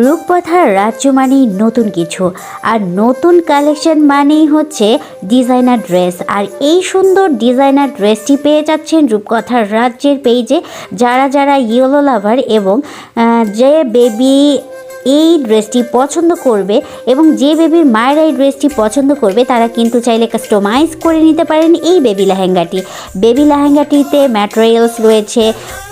রূপকথার রাজ্য মানেই নতুন কিছু, আর নতুন কালেকশন মানেই হচ্ছে ডিজাইনার ড্রেস। আর এই সুন্দর ডিজাইনার ড্রেসটি পেয়ে যাচ্ছেন রূপকথার রাজ্যের পেজে। যারা যারা ইয়েলো লাভার এবং যে বেবি এই ড্রেসটি পছন্দ করবে এবং যে বেবির মায়ের এই ড্রেসটি পছন্দ করবে তারা কিন্তু চাইলে কাস্টমাইজ করে নিতে পারেন এই বেবি লেহেঙ্গাটি। বেবি লেহেঙ্গাটিতে ম্যাটেরিয়ালস রয়েছে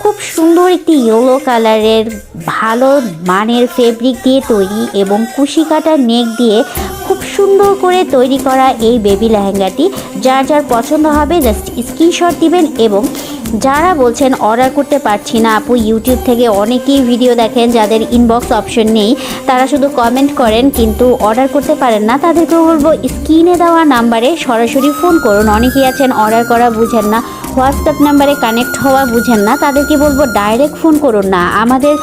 খুব সুন্দর একটি ইয়েলো কালারের ভালো মানের ফেব্রিক দিয়ে তৈরি এবং কুশি কাটার নেক দিয়ে খুব সুন্দর করে তৈরি করা এই বেবি লেহেঙ্গাটি। যার যার পছন্দ হবে জাস্ট স্ক্রিনশট দিবেন। এবং যারা বলছেন অর্ডার করতে পারছি না আপু, ইউটিউব থেকে অনেকেই ভিডিও দেখেন যাদের ইনবক্স অপশন নেই, তারা শুধু কমেন্ট করেন কিন্তু অর্ডার করতে পারেন না, তাদেরকেও বলবো স্ক্রিনে দেওয়া নাম্বারে সরাসরি ফোন করুন। অনেকেই আছেন অর্ডার করা বুঝেন না, হোয়াটসঅ্যাপ নাম্বারে কানেক্ট হওয়া বুঝেন না, তাদেরকে বলবো ডাইরেক্ট ফোন করুন না। আমাদের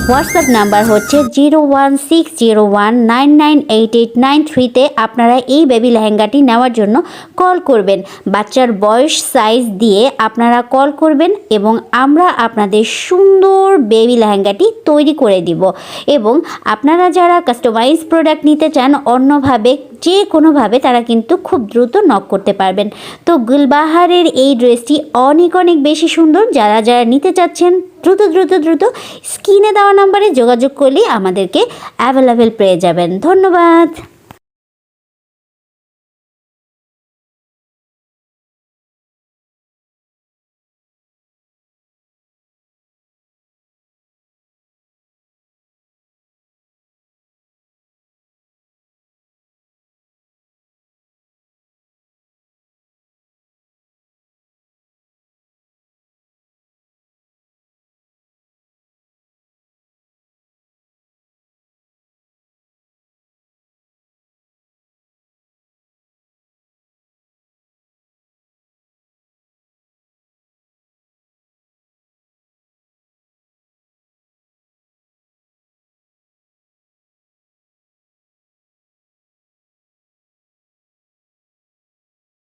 হোয়াটসঅ্যাপ নাম্বার হচ্ছে 01601998893। আপনারা এই বেবি লেহেঙ্গাটি নেওয়ার জন্য কল করবেন। বাচ্চার বয়স সাইজ দিয়ে আপনারা কল করবেন এবং আমরা আপনাদের সুন্দর বেবি লেহেঙ্গাটি তৈরি করে দিব। এবং আপনারা যারা কাস্টমাইজ প্রোডাক্ট নিতে চান অন্যভাবে যে কোনোভাবে, তারা কিন্তু খুব দ্রুত নক করতে পারবেন। তো গুলবাহারের এই ড্রেসটি অনেক অনেক বেশি সুন্দর। যারা যারা নিতে চাচ্ছেন দ্রুত দ্রুত দ্রুত স্ক্রিনে দেওয়া নাম্বারে যোগাযোগ করলেই আমাদেরকে অ্যাভেলেবেল পেয়ে যাবেন। ধন্যবাদ।